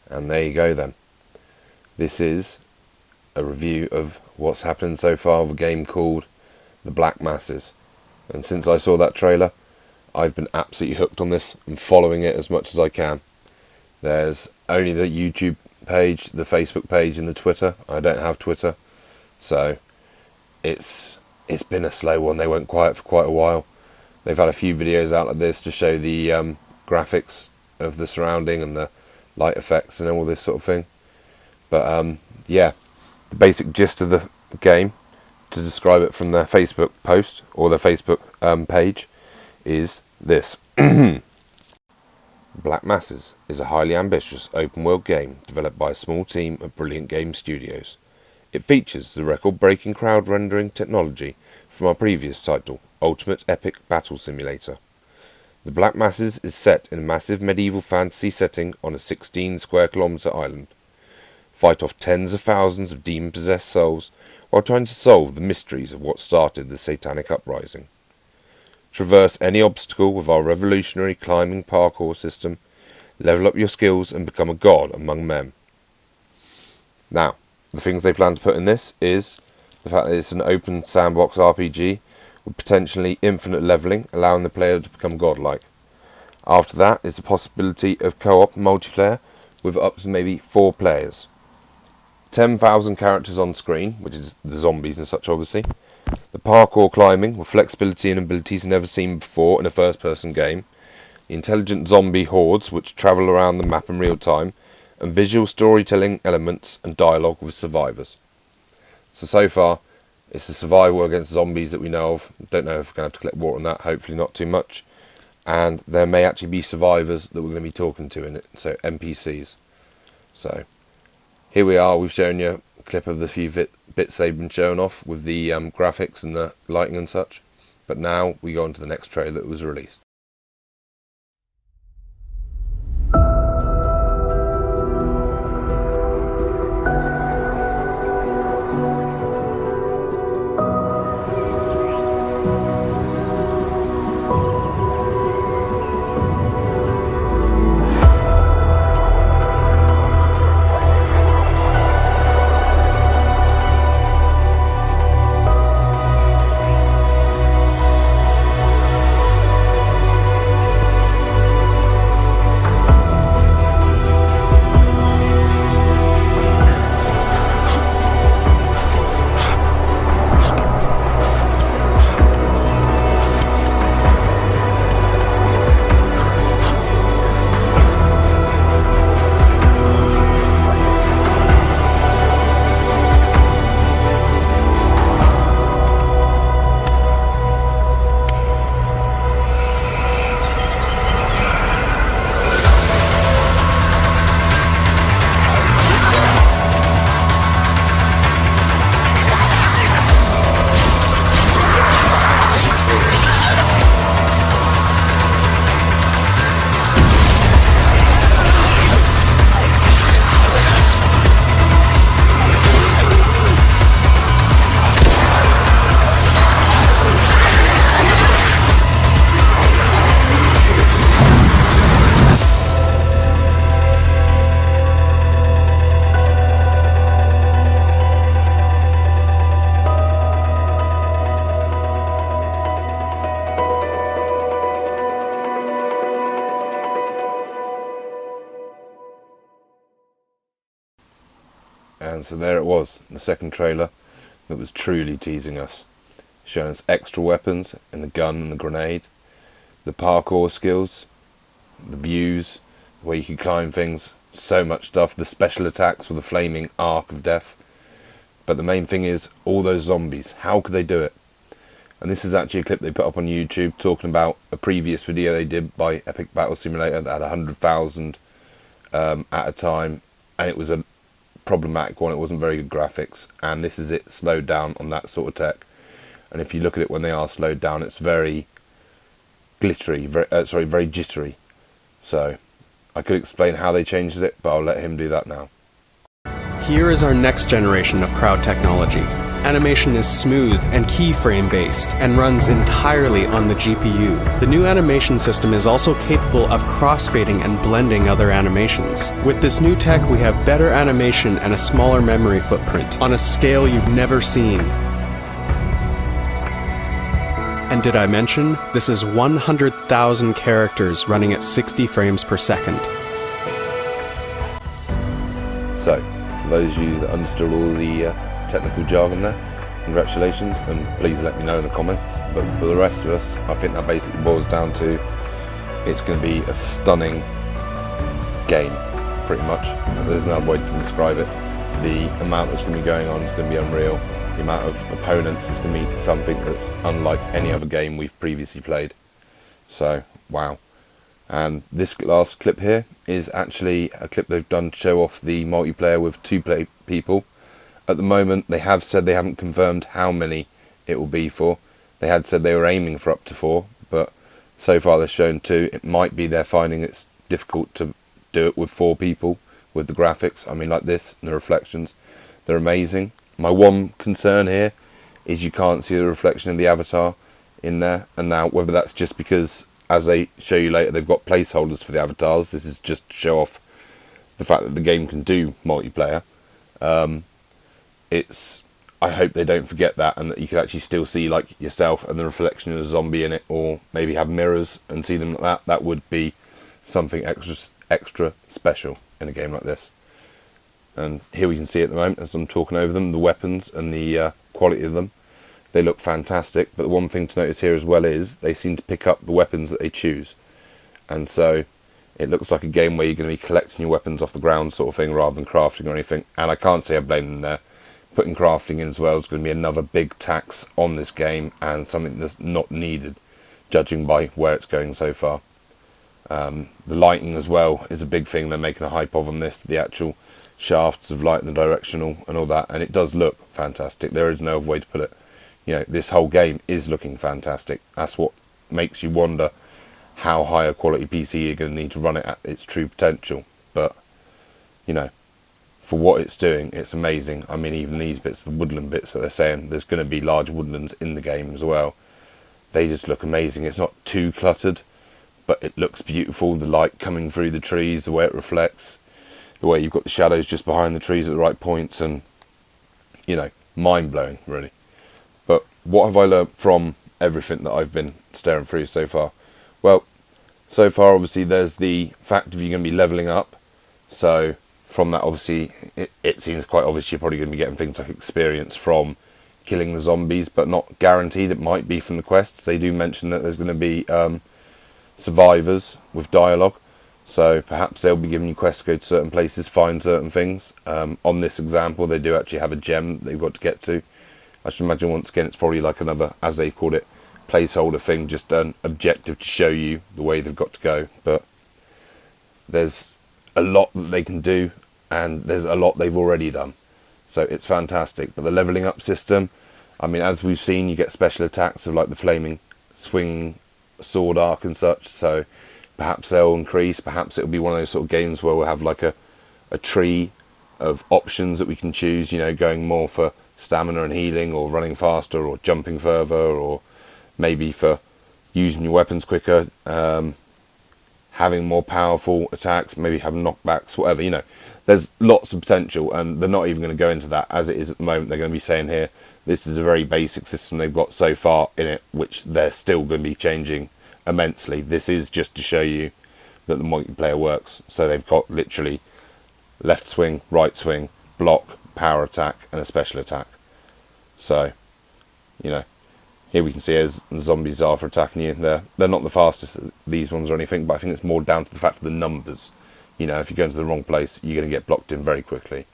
And there you go then. This is a review of what's happened so far with a game called the BlackMasses. And since I saw that trailer, I've been absolutely hooked on this and following it as much as I can. There's only the YouTube page, the Facebook page and the Twitter. I don't have Twitter, so it's been a slow one. They went quiet for quite a while. They've had a few videos out like this to show the graphics of the surrounding and the light effects and all this sort of thing. But yeah, the basic gist of the game, to describe it from their Facebook post or their Facebook page, is this. BlackMasses is a highly ambitious open-world game developed by a small team of brilliant game studios. It features the record-breaking crowd rendering technology from our previous title, Ultimate Epic Battle Simulator. The BlackMasses is set in a massive medieval fantasy setting on a 16 square kilometre island. Fight off tens of thousands of demon-possessed souls while trying to solve the mysteries of what started the satanic uprising. Traverse any obstacle with our revolutionary climbing parkour system, level up your skills and become a god among men. Now, the things they plan to put in this is the fact that it's an open sandbox RPG with potentially infinite leveling, allowing the player to become godlike. After that is the possibility of co-op multiplayer with up to maybe 4 players. 10,000 characters on screen, which is the zombies and such obviously. The parkour climbing with flexibility and abilities never seen before in a first-person game. The intelligent zombie hordes which travel around the map in real time, and visual storytelling elements and dialogue with survivors. So far, it's the survival against zombies that we know of. Don't know if we're going to have to collect water on that, hopefully not too much. And there may actually be survivors that we're going to be talking to in it, so NPCs. So, here we are, we've shown you a clip of the few bits they've been showing off with the graphics and the lighting and such. But now we go on to the next trailer that was released. And so there it was, the second trailer that was truly teasing us, showing us extra weapons and the gun and the grenade, the parkour skills, the views, where you could climb things, so much stuff, the special attacks with the flaming arc of death. But the main thing is all those zombies, how could they do it? And this is actually a clip they put up on YouTube talking about a previous video they did by Epic Battle Simulator that had 100,000 at a time, and it was a problematic one. It wasn't very good graphics, and this is it slowed down on that sort of tech. And if you look at it when they are slowed down, it's very glittery, very jittery. So I could explain how they changed it, but I'll let him do that now. Here is our next generation of crowd technology. Animation is smooth and keyframe based and runs entirely on the GPU. The new animation system is also capable of crossfading and blending other animations. With this new tech, we have better animation and a smaller memory footprint on a scale you've never seen. And did I mention, this is 100,000 characters running at 60 frames per second. So, for those of you that understood all the technical jargon there, congratulations, and please let me know in the comments. But for the rest of us, I think that basically boils down to it's going to be a stunning game, pretty much. There's no other way to describe it. The amount that's going to be going on is going to be unreal. The amount of opponents is going to be something that's unlike any other game we've previously played. So, wow. And this last clip here is actually a clip they've done to show off the multiplayer with 2 people. At the moment, they have said they haven't confirmed how many it will be for. They had said they were aiming for up to 4, but so far they've shown 2. It might be they're finding it's difficult to do it with 4 people with the graphics. I mean, like this, and the reflections, they're amazing. My one concern here is you can't see the reflection of the avatar in there. And now, whether that's just because, as they show you later, they've got placeholders for the avatars. This is just to show off the fact that the game can do multiplayer. I hope they don't forget that, and that you can actually still see like yourself and the reflection of a zombie in it, or maybe have mirrors and see them like that. That would be something extra special in a game like this. And here we can see at the moment, as I'm talking over them, the weapons and the quality of them. They look fantastic, but the one thing to notice here as well is they seem to pick up the weapons that they choose. And so it looks like a game where you're going to be collecting your weapons off the ground sort of thing, rather than crafting or anything. And I can't say I blame them there. Putting crafting in as well is going to be another big tax on this game, and something that's not needed, judging by where it's going so far. The lighting as well is a big thing. They're making a hype of on this, the actual shafts of light and the directional and all that, and it does look fantastic. There is no other way to put it. You know, this whole game is looking fantastic. That's what makes you wonder how high a quality PC you're going to need to run it at its true potential. But, you know, for what it's doing, it's amazing. I mean, even these bits, the woodland bits that they're saying, there's going to be large woodlands in the game as well. They just look amazing. It's not too cluttered, but it looks beautiful. The light coming through the trees, the way it reflects, the way you've got the shadows just behind the trees at the right points, and, you know, mind-blowing, really. But what have I learnt from everything that I've been staring through so far? Well, so far, obviously, there's the fact of you're going to be levelling up. So from that, obviously, it seems quite obvious you're probably going to be getting things like experience from killing the zombies, but not guaranteed. It might be from the quests. They do mention that there's going to be survivors with dialogue. So perhaps they'll be giving you quests to go to certain places, find certain things. On this example, they do actually have a gem that they've got to get to. I should imagine, once again, it's probably like another, as they've called it, placeholder thing, just an objective to show you the way they've got to go. But there's a lot that they can do, and there's a lot they've already done. So it's fantastic. But the leveling up system, I mean, as we've seen, you get special attacks of like the flaming swing sword arc and such. So perhaps they'll increase. Perhaps it'll be one of those sort of games where we'll have like a tree of options that we can choose, you know, going more for stamina and healing, or running faster, or jumping further, or maybe for using your weapons quicker, having more powerful attacks, maybe having knockbacks, whatever, you know. There's lots of potential, and they're not even going to go into that as it is at the moment. They're going to be saying here, this is a very basic system they've got so far in it, which they're still going to be changing immensely. This is just to show you that the multiplayer works. So they've got literally left swing, right swing, block, power attack, and a special attack. So, you know, here we can see as the zombies are for attacking you, they're not the fastest, these ones or anything, but I think it's more down to the fact of the numbers. You know, if you go into the wrong place, you're going to get blocked in very quickly.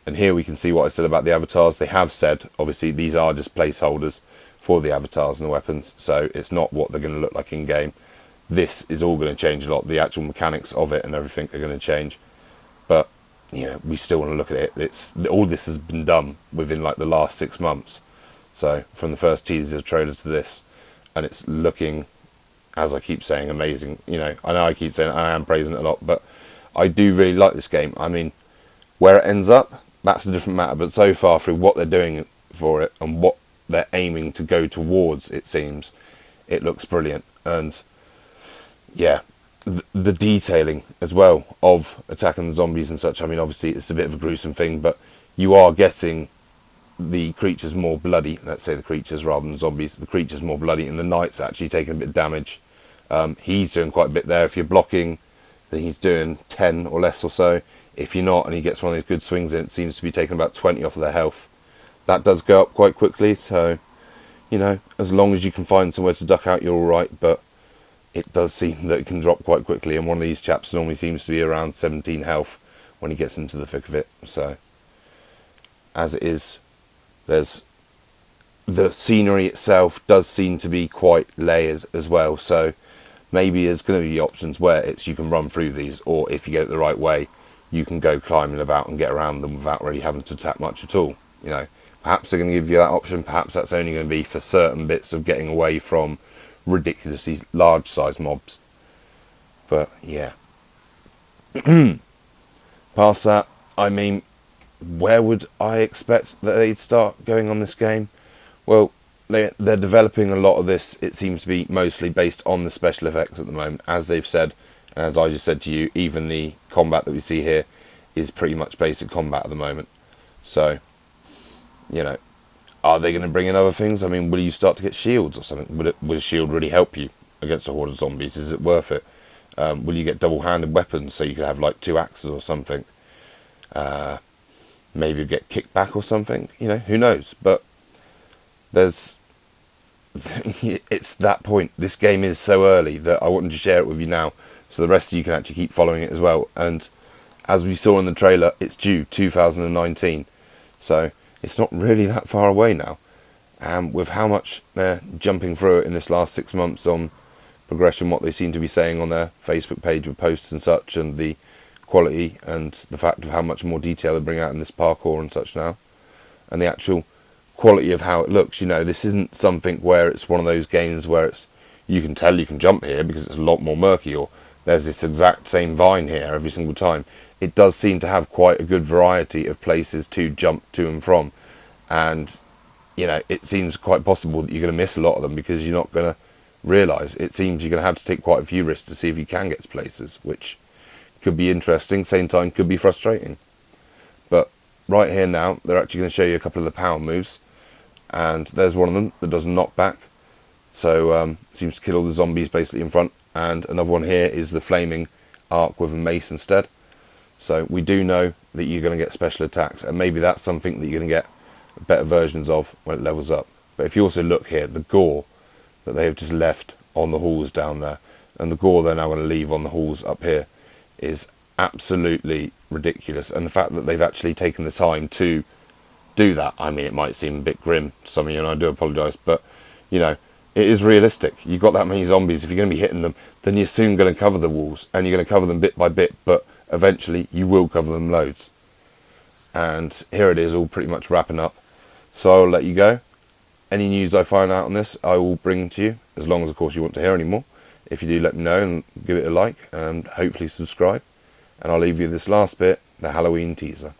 And here we can see what I said about the avatars. They have said, obviously, these are just placeholders for the avatars and the weapons, so it's not what they're going to look like in game. This is all going to change a lot. The actual mechanics of it and everything are going to change. But, you know, we still want to look at it. It's all this has been done within like the last 6 months. So from the first teaser trailer to this, and it's looking, as I keep saying, amazing. You know I keep saying I am praising it a lot, but I do really like this game. I mean, where it ends up, that's a different matter. But so far, through what they're doing for it and what they're aiming to go towards, it seems, it looks brilliant. And yeah, the detailing as well of attacking the zombies and such. I mean, obviously it's a bit of a gruesome thing, but you are getting the creatures more bloody. Let's say the creatures rather than zombies. The creatures more bloody, and the knight's actually taking a bit of damage. He's doing quite a bit there. If you're blocking, then he's doing 10 or less or so. If you're not, and he gets one of those good swings in, it seems to be taking about 20 off of their health. That does go up quite quickly, so, you know, as long as you can find somewhere to duck out, you're alright, but it does seem that it can drop quite quickly, and one of these chaps normally seems to be around 17 health when he gets into the thick of it. So, as it is, there's the scenery itself does seem to be quite layered as well, so maybe there's going to be options where it's you can run through these, or if you get it the right way, you can go climbing about and get around them without really having to attack much at all. You know, perhaps they're going to give you that option. Perhaps that's only going to be for certain bits of getting away from ridiculously large size mobs. But yeah, past that, I mean, where would I expect that they'd start going on this game? Well, they're developing a lot of this. It seems to be mostly based on the special effects at the moment, as they've said, and as I just said to you, even the combat that we see here is pretty much basic combat at the moment. So, you know, are they going to bring in other things? I mean, will you start to get shields or something? Will a shield really help you against a horde of zombies? Is it worth it? Will you get double-handed weapons so you could have like 2 axes or something? Maybe you get kicked back or something. You know, who knows? But there's it's that point. This game is so early that I wanted to share it with you now, so the rest of you can actually keep following it as well. And as we saw in the trailer, it's due 2019, so it's not really that far away now. And with how much they're jumping through it in this last 6 months on progression, what they seem to be saying on their Facebook page with posts and such, and the quality and the fact of how much more detail they bring out in this parkour and such now, and the actual quality of how it looks. You know, this isn't something where it's one of those games where it's you can tell you can jump here because it's a lot more murky, or there's this exact same vine here every single time. It does seem to have quite a good variety of places to jump to and from, and you know, it seems quite possible that you're going to miss a lot of them because you're not going to realise. It seems you're going to have to take quite a few risks to see if you can get to places, which could be interesting, same time could be frustrating. But right here now, they're actually going to show you a couple of the power moves, and there's one of them that does a knockback, so seems to kill all the zombies basically in front, and another one here is the flaming arc with a mace instead. So we do know that you're going to get special attacks, and maybe that's something that you're going to get better versions of when it levels up. But if you also look here, the gore that they have just left on the halls down there, and the gore they're now going to leave on the halls up here, is absolutely ridiculous. And the fact that they've actually taken the time to do that, I mean, it might seem a bit grim to some of you, and I do apologise, but you know, it is realistic. You've got that many zombies, if you're going to be hitting them, then you're soon going to cover the walls, and you're going to cover them bit by bit, but eventually you will cover them loads. And here it is, all pretty much wrapping up, so I'll let you go. Any news I find out on this I will bring to you, as long as of course you want to hear any more. If you do, let me know and give it a like, and hopefully subscribe. And I'll leave you this last bit, the Halloween teaser.